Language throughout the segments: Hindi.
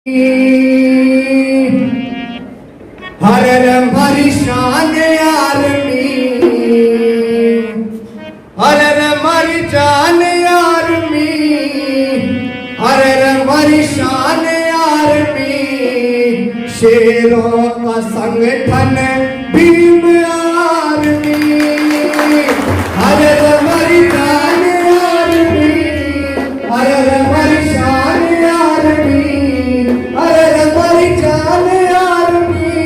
हर हमारी शान आर्मी, हर हमारी जान आर्मी, हर हमारी शान आर्मी, शेरों का संगठन भीम आर्मी, हर हमारी जान आर्मी, हर हमारी शान आर्मी, हर हमारी जान आर्मी,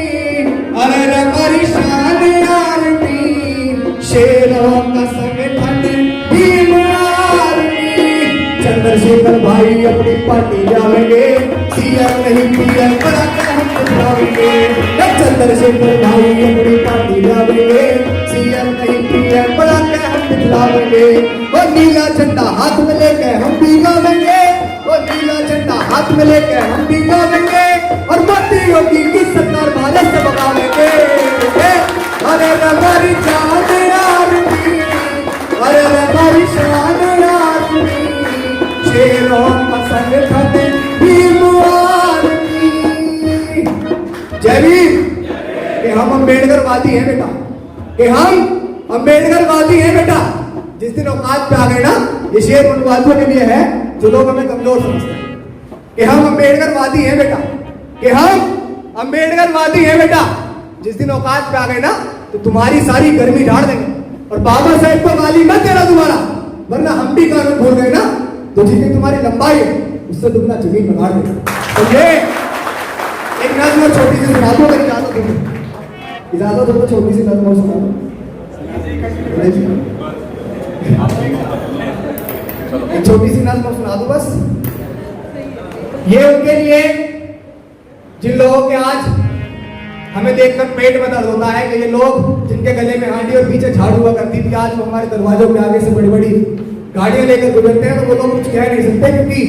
हर हमारी शान आर्मी, शेरों का संगठन भीम आर्मी। चंद्रशेखर भाई अपनी पार्टी जाएंगे, सीएम नहीं पीएम बना के हम दिखाएंगे। चंद्रशेखर भाई अपनी पार्टी जाएंगे, सीएम नहीं पीएम बना के हम दिखाएंगे। वो नीला झंडा हाथ में लेके हम भी गावेंगे, वो नीला झंडा हाथ में लेके हम भी गावेंगे, और मोदी योगी की सरकार भारत से भगावेंगे। अरे हमारी जान आर्मी, अरे हमारी शान आर्मी, शेरों का संगठन भीम आर्मी। जय भीम। कि हम अम्बेडकरवादी हैं बेटा, कि हम अम्बेडकरवादी हैं बेटा। जिस दिन औकात पे आ गए ना, ये शेर उन वादियों के लिए है जो लोग हमें कमजोर समझते हैं। कि हम अम्बेडकरवादी हैं बेटा, कि हम अम्बेडकरवादी हैं बेटा। जिस दिन औकात पे आ गए ना, तो तुम्हारी सारी गर्मी झाड़ देंगे, और बाबा साहेब को गाली मत देना तुम्हारा, वरना हम भी कानून भूल गए ना, तो जितनी तुम्हारी लंबाई है उससे दुगना जमीन में गाड़ देगा। तो ये एक नज्म छोटी सी सुना दो, अगर इजाजत हो, इजाजत हो तो छोटी सी नज्म सुना दो। एक छोटी सी नज्म सुना दो बस। ये उनके लिए जिन लोगों के आज हमें देखकर पेट में दर्द होता है, कि ये लोग जिनके गले में हांडी और पीछे झाड़ हुआ करती थी, आज वो हमारे दरवाजों के आगे से बड़ी बड़ी गाड़ियां लेकर गुजरते हैं, तो वो लोग कुछ कह नहीं सकते, क्योंकि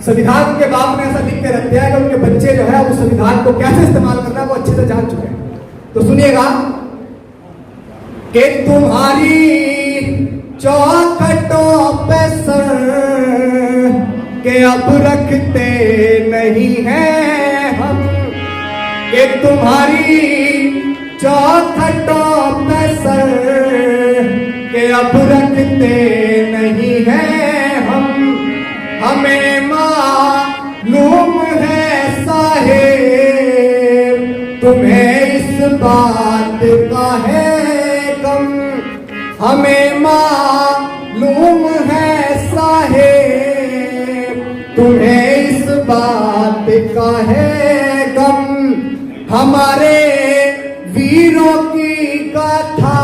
संविधान के बाप ने ऐसा लिख के रख दिया है कि उनके बच्चे जो है उस संविधान को कैसे इस्तेमाल करना है वो अच्छे से जान चुके हैं। तो सुनिएगा कि तुम्हारी चौखटों पे सर के अब रखते नहीं हैं हम, कि तुम्हारी चौखटों पे सर के अब रखते नहीं हैं हम, हमें मालूम है साहेब तुम्हें इस बात का है गम, हमें मालूम है साहेब तुम्हें इस बात का है गम, हमारे वीरों की कथा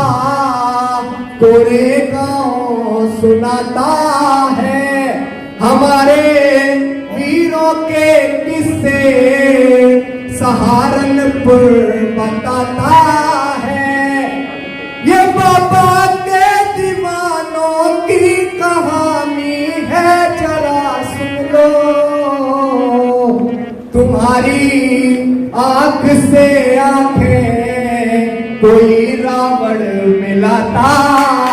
कोरेगांव सुनाता है, हमारे वीरों के किस्से सहारनपुर बताता है, ये बाबा के दीवानों की कहानी है, जरा सुन लो। तुम्हारी आंख से आंखें कोई रावण मिलाता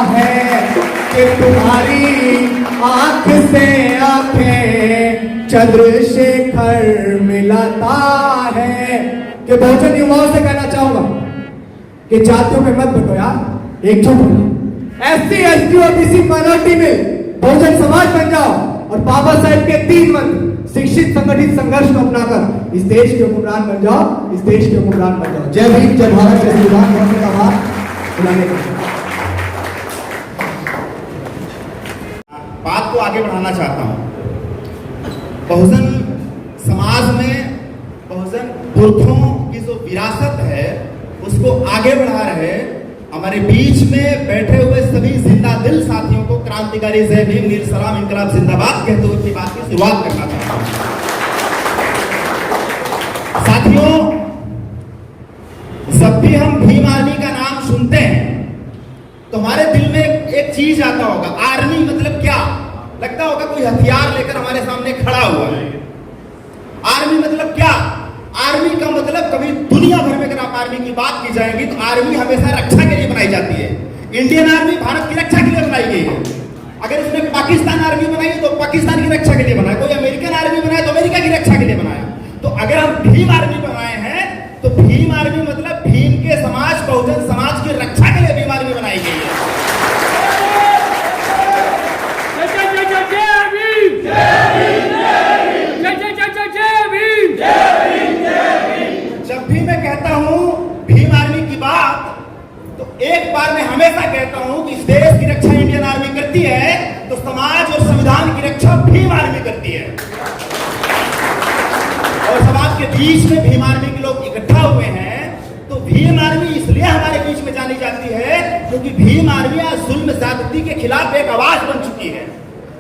है, कि तुम्हारी आंख से आंखें चंद्रशेखर मिलाता है। कि बहुजन युवाओं से कहना चाहूंगा कि जातियों में मत बटो यार, एकजुट हो जाओ, एससी एसटी ओबीसी माइनॉरिटी में बहुजन समाज बन जाओ, और बाबा साहेब के 3 मंत्र शिक्षित संगठित संघर्ष को अपनाकर इस देश के हुक्मरान बन जाओ, इस देश के हुक्मरान बन जाओ। जय भीम, जय भारत, जय संविधान। बहुत का आभार बुलाने का। बात को आगे बढ़ाना चाहता हूं। बहुजन समाज में बहुजन पुरखों की जो विरासत है उसको आगे बढ़ा रहे हमारे बीच में बैठे हुए सभी जिंदा दिल साथियों को क्रांतिकारी जय भीम, नील सलाम, इनकलाब जिंदाबाद कहते हुए अपनी बात की शुरुआत करना चाहता हूं। साथियों, जब भी हम भीम आर्मी का नाम सुनते हैं तो हमारे दिल में एक चीज आता होगा, आर्मी मतलब क्या? लगता होगा कोई हथियार लेकर हमारे सामने खड़ा हुआ है। आर्मी मतलब क्या? आर्मी का मतलब, कभी दुनिया भर में अगर आप आर्मी की बात की जाएगी तो आर्मी हमेशा रक्षा के लिए बनाई जाती है। इंडियन आर्मी भारत की रक्षा के लिए बनाई गई है। अगर उसने पाकिस्तान आर्मी बनाई तो पाकिस्तान की रक्षा के लिए बनाया, कोई अमेरिकन आर्मी बनाया तो अमेरिका की रक्षा के लिए बनाया। तो अगर हम भीम आर्मी बनाए हैं तो भीम आर्मी मतलब भीम के समाज, बहुजन समाज की रक्षा के लिए भीम आर्मी बनाई गई है। जब भी मैं कहता हूं भीम आर्मी की बात, तो एक बार मैं हमेशा कहता हूं कि इस देश की रक्षा इंडियन आर्मी करती है तो समाज और संविधान की रक्षा भीम आर्मी करती है। और समाज के बीच में भीम आर्मी के लोग इकट्ठा हुए हैं। तो भीम आर्मी इसलिए हमारे बीच में जानी जाती है क्योंकि भीम आर्मी आज जुल्म ज्यादती के खिलाफ एक आवाज बन चुकी है।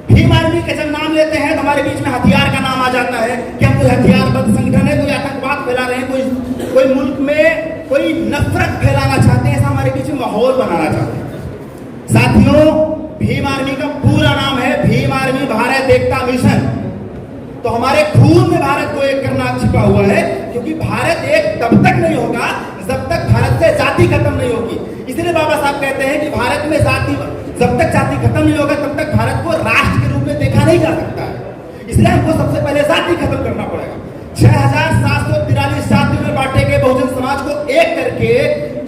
भीम आर्मी के जब नाम लेते हैं तो हमारे बीच में हथियार का नाम आ जाता है कि हम कोई हथियारबंद संगठन है, कोई आतंकवाद फैला रहे हैं, कोई मुल्क में कोई नफरत फैलाना चाहते हैं, ऐसा हमारे बीच में माहौल बनाना चाहते हैं। साथियों, भीम आर्मी का पूरा नाम है भीम आर्मी भारत एकता मिशन। तो हमारे खून में भारत को एक करना छिपा हुआ है, क्योंकि भारत एक तब तक नहीं होगा जब तक भारत से जाति खत्म नहीं होगी। इसलिए बाबा साहब कहते हैं कि भारत में जाति, जब तक जाति खत्म नहीं होगा तब तक भारत को राष्ट्र के रूप में देखा नहीं जा सकता है। इसलिए हमको सबसे पहले जाति खत्म करना पड़ेगा। 6743 जातियों में बांटे गए बहुजन समाज को एक करके,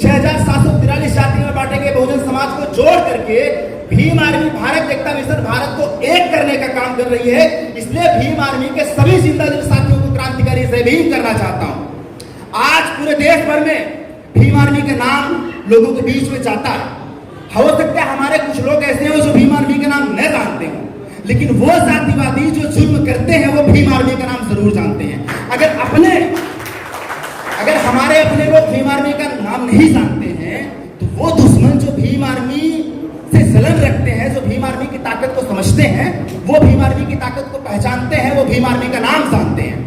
6743 जातियों में बांटे गए बहुजन समाज को जोड़ करके भीम आर्मी भारत एकता मिशन भारत को एक करने का काम कर रही है। इसलिए भीम आर्मी के सभी जिंदा दिल साथियों को क्रांतिकारी जय भीम करना चाहता हूं। आज पूरे देश भर में भीम आर्मी के नाम लोगों के बीच में जाता है। हो सकता है हमारे कुछ लोग ऐसे हो जो भीम आर्मी का नाम नहीं जानते हो, लेकिन वो जातिवादी जो जुल्म करते हैं वो भीम आर्मी का नाम जरूर जानते हैं। अगर हमारे अपने लोग भीम आर्मी का नाम नहीं जानते हैं तो वो दुश्मन जो भीम आर्मी से जलन रखते हैं, जो भीम आर्मी की ताकत को समझते हैं, वो भीम आर्मी की ताकत को पहचानते हैं, वो भीम आर्मी का नाम जानते हैं।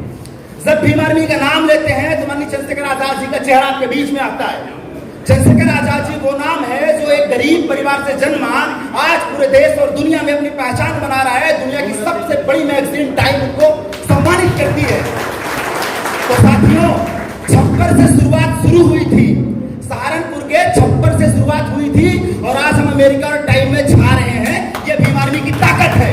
जब भीम आर्मी का नाम लेते हैं तो माननीय चंद्रशेखर आजाद जी का चेहरा आपके बीच में आता है। चंद्रशेखर आजाद जी वो नाम है जो एक गरीब परिवार से जन्मा, आज पूरे देश और दुनिया में अपनी पहचान बना रहा है। दुनिया की सबसे बड़ी मैगजीन टाइम को सम्मानित करती है। तो साथियों, छप्पर से शुरुआत शुरू हुई थी, सहारनपुर के छप्पर से शुरुआत हुई थी और आज हम अमेरिका और टाइम में छा रहे हैं। ये भीम आर्मी की ताकत है।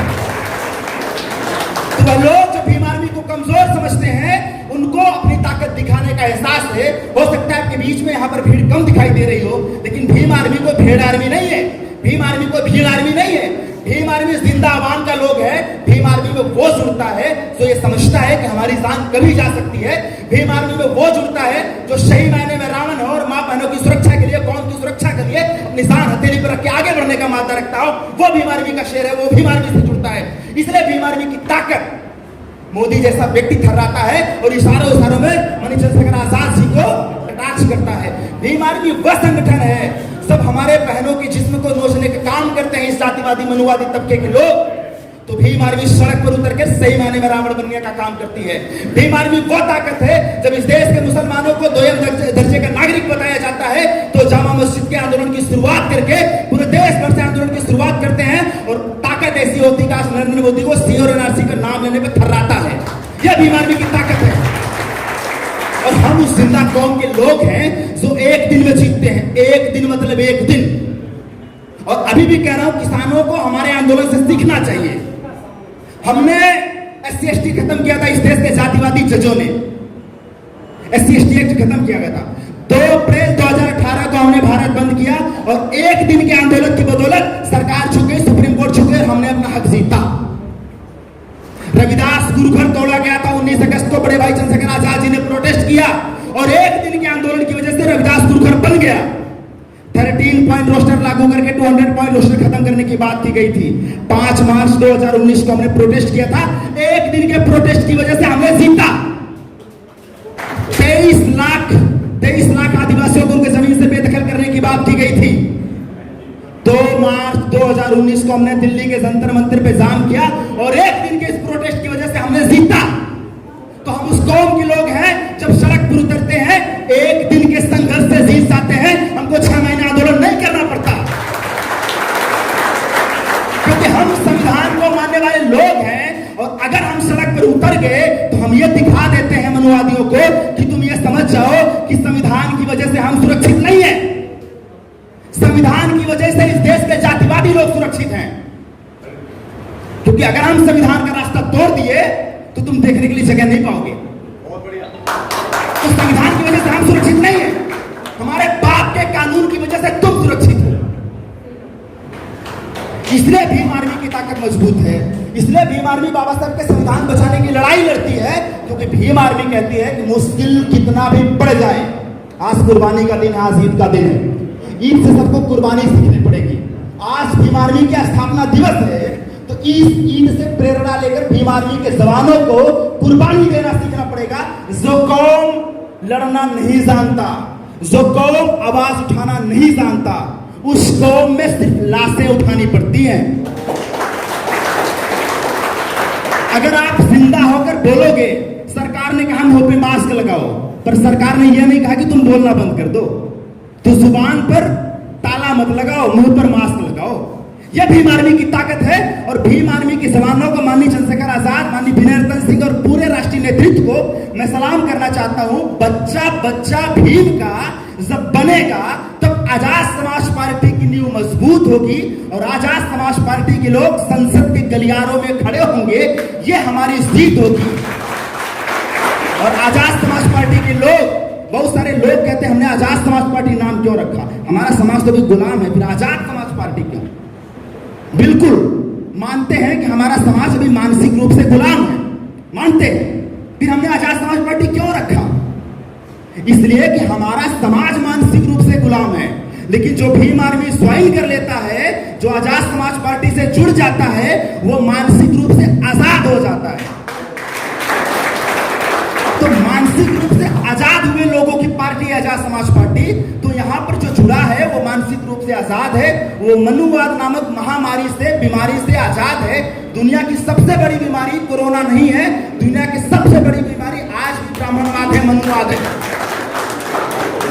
तो वह लोग जो भीम आर्मी को कमजोर समझते हैं उनको अपनी ताकत दिखाने का एहसास है। हो सकता है आपके बीच में यहाँ पर भीड़ कम दिखाई दे रही हो, लेकिन भीम आर्मी को भेड़ आर्मी नहीं है, भीम आर्मी को भीड़ आर्मी नहीं है। भीम आर्मी जिंदा आवाम का लोग है। भीम आर्मी में वो जुड़ता है जो ये समझता है कि हमारी जान कभी जा सकती है। भीम आर्मी में वो जुड़ता है जो सही मायने में रावण हो और माँ बहनों की सुरक्षा के लिए, कौम की सुरक्षा के लिए अपनी जान हथेली पर रख के आगे बढ़ने का मादा रखता हो, वो भीम आर्मी का शेर है, वो भीम आर्मी से जुड़ता है। इसलिए भीम आर्मी की ताकत मोदी जैसा व्यक्ति थर्राता है और इशारों में माननीय चंद्रशेखर आजाद जी को कटाक्ष करता है। भीम आर्मी वह संगठन है सब हमारे बहनों के जिस्म को नोचने का काम करते हैं इस जातिवादी मनुवादी तबके के लोग। तो भीम आर्मी सड़क पर उतर के सही मायने में रावण बनने का काम करती है। भीम आर्मी वो ताकत है जब इस देश के मुसलमानों को दोयम दर्जे का नागरिक बताया जाता है तो जामा मस्जिद के आंदोलन की शुरुआत करके पूरे देश भर से आंदोलन की शुरुआत करते हैं और ताकत ऐसी होती है कि नरेंद्र मोदी को सी और एनआरसी का नाम लेने पर थर्राता है। यह भीम आर्मी की ताकत है। और हम उस जिंदा कौम के लोग हैं जो एक दिन में जीतते हैं। एक दिन मतलब एक दिन। और अभी भी कह रहा हूं, किसानों को हमारे आंदोलन से सीखना चाहिए। हमने SC/ST खत्म किया था इस देश के जातिवादी जजों ने, SC/ST एक्ट खत्म किया गया था। 2 अप्रैल 2018 को हमने भारत बंद किया और एक दिन के आंदोलन की बदौलत सरकार झुक गई, सुप्रीम कोर्ट झुक गई, हमने अपना हक जीता। रविदास गुरु घर तोड़ा गया था 19 अगस्त को, बड़े भाई चंद्रशेखर आजाद जी ने प्रोटेस्ट किया और एक दिन के आंदोलन की वजह से रविदास गुरु घर बन गया। 13 पॉइंट रोस्टर लागू करके 200 पॉइंट रोस्टर खत्म करने की बात की गई थी। 5 मार्च 2019 को हमने प्रोटेस्ट किया था। एक दिन के प्रोटेस्ट की वजह से हमने जीता। 23 लाख आदिवासियों को उनकी जमीन से बेदखल करने की बात की गई थी। 2 मार्च 2019 को हमने दिल्ली के जंतर मंतर पे जाम किया और एक दिन के इस प्रोटेस्ट की वजह से हमने जीता। तो हम उस कौम के लोग हैं जब सड़क पर उतरते हैं एक दिन के संघर्ष से जीत जाते हैं। हमको 6 महीने आंदोलन नहीं करना पड़ता, क्योंकि हम संविधान को मानने वाले लोग हैं। और अगर हम सड़क पर उतर गए तो हम ये दिखा देते हैं मनुवादियों को कि तुम ये समझ जाओ कि संविधान की वजह से हम सुरक्षित नहीं है, संविधान की वजह से इस देश के जातिवादी लोग सुरक्षित हैं। क्योंकि अगर हम संविधान का रास्ता तोड़ दिए तो तुम देखने के लिए जगह नहीं पाओगे। तो संविधान की वजह से हम सुरक्षित नहीं है, हमारे बाप के कानून की वजह से तुम सुरक्षित हो। इसलिए भीम आर्मी की ताकत मजबूत है, इसलिए भीम आर्मी बाबा साहब के संविधान बचाने की लड़ाई लड़ती है, क्योंकि भीम आर्मी कहती है कि मुश्किल कितना भी बढ़ जाए, आज कुर्बानी का दिन है, आज ईद का दिन है, ईद से सबको कुर्बानी सीखनी पड़ेगी। आज भीम आर्मी का स्थापना दिवस है, तो इस ईद से प्रेरणा लेकर भीम आर्मी के जवानों को कुर्बानी देना सीखना पड़ेगा। जो कौम लड़ना नहीं जानता, जो कौम आवाज उठाना नहीं जानता, उस कौम में सिर्फ लाशें उठानी पड़ती हैं। अगर आप जिंदा होकर बोलोगे, सरकार ने कहा मुंह पे मास्क लगाओ, पर सरकार ने यह नहीं कहा कि तुम बोलना बंद कर दो, तो जुबान पर ताला मत लगाओ, मुंह पर मास्क लगाओ। यह भीम आर्मी की ताकत है। और भीम आर्मी के जवानों को, माननीय चंद्रशेखर आजाद, माननीय विनय रतन सिंह और पूरे राष्ट्रीय नेतृत्व को मैं सलाम करना चाहता हूं। बच्चा बच्चा भीम का जब बनेगा तब आजाद समाज पार्टी की नींव मजबूत होगी और आजाद समाज पार्टी के लोग संसद के गलियारों में खड़े होंगे, ये हमारी जीत होगी। और आजाद समाज पार्टी के लोग, बहुत सारे लोग कहते हैं हमने आजाद समाज पार्टी नाम क्यों रखा, हमारा समाज तो भी गुलाम है, फिर आजाद समाज पार्टी क्यों? बिल्कुल मानते हैं कि हमारा समाज अभी मानसिक रूप से गुलाम है, मानते हैं, फिर हमने आजाद समाज पार्टी क्यों रखा? इसलिए कि हमारा समाज मानसिक रूप से गुलाम है। लेकिन जो भीम आर्मी ज्वाइन कर लेता है, जो आजाद समाज पार्टी से जुड़ जाता है, वो मानसिक रूप से आजाद हो जाता है। तो मानसिक रूप से आजाद हुए लोगों की पार्टी है आजाद समाज पार्टी। तो यहां पर जो जुड़ा है वो मानसिक रूप से आजाद है, वो मनुवाद नामक महामारी से, बीमारी से आजाद है। दुनिया की सबसे बड़ी बीमारी कोरोना नहीं है, दुनिया की सबसे बड़ी बीमारी आज भी ब्राह्मणवाद है, मनुवाद है।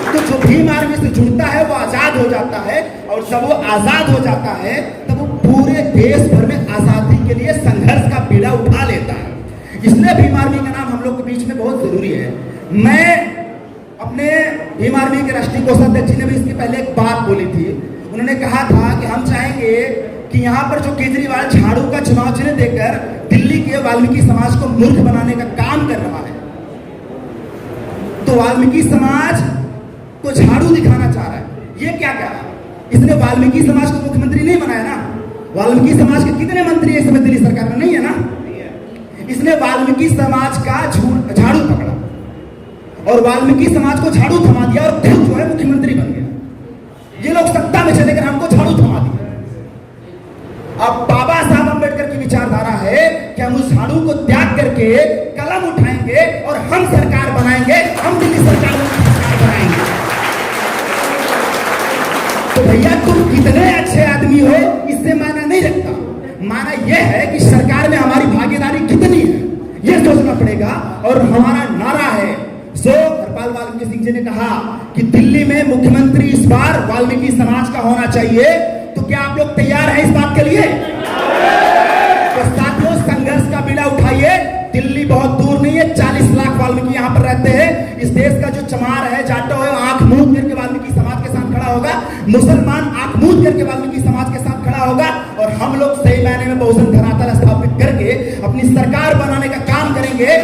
तो जो भीम आर्मी से जुड़ता है वो आजाद हो जाता है, और जब वो आजाद हो जाता है तब वो पूरे देश भर में आजादी के लिए संघर्ष का बीड़ा उठा लेता है। इसलिए भीम आर्मी का नाम हम लोग के बीच में बहुत जरूरी है। मैं अपने भीम आर्मी के राष्ट्रीय कोषाध्यक्ष जी ने भी इसके पहले एक बात बोली थी। उन्होंने कहा था कि हम चाहेंगे कि यहाँ पर जो केजरीवाल झाड़ू का चुनाव चिन्ह देकर दिल्ली के वाल्मीकि समाज को मूर्ख बनाने का काम कर रहा है, तो वाल्मीकि समाज को झाड़ू दिखाना चाह रहा है। ये क्या कह रहा है? इसने वाल्मीकि समाज को मुख्यमंत्री नहीं बनाया ना। वाल्मीकि समाज के कितने मंत्री है इस समय दिल्ली सरकार में? नहीं है ना। इसने वाल्मीकि समाज का झाड़ू पकड़ा और वाल्मीकि समाज को झाड़ू थमा दिया और खुद जो है मुख्यमंत्री बन गया। ये लोग सत्ता में चले गए, हमको झाड़ू थमा दिया। अब बाबा साहब अंबेडकर की विचारधारा है कि हम उस झाड़ू को त्याग करके कलम उठाएंगे और हम सरकार बनाएंगे, हम दिल्ली सरकार बनाएंगे। तो भैया तुम कितने अच्छे आदमी हो इससे मायना नहीं रखता, माना यह है कि सरकार में हमारी भागीदारी कितनी है, यह सोचना पड़ेगा। और हमारा नारा है, जो हरपाल वाल्मीकि सिंह जी ने कहा कि दिल्ली में मुख्यमंत्री इस बार वाल्मीकि समाज का होना चाहिए, तो क्या आप लोग तैयार हैं इस बात के लिए? तो साथियों, संघर्ष का बीड़ा उठाइए। दिल्ली बहुत दूर नहीं है, 40 लाख वाल्मीकि यहाँ पर रहते हैं। इस देश का जो चमार है, जाटो है, आंख मूंद करके वाल्मीकि समाज के साथ खड़ा होगा, मुसलमान आंख मूंद करके वाल्मीकि समाज के साथ खड़ा होगा, और हम लोग सही मायने में बहुजन धरातल स्थापित करके अपनी सरकार बनाने का काम करेंगे।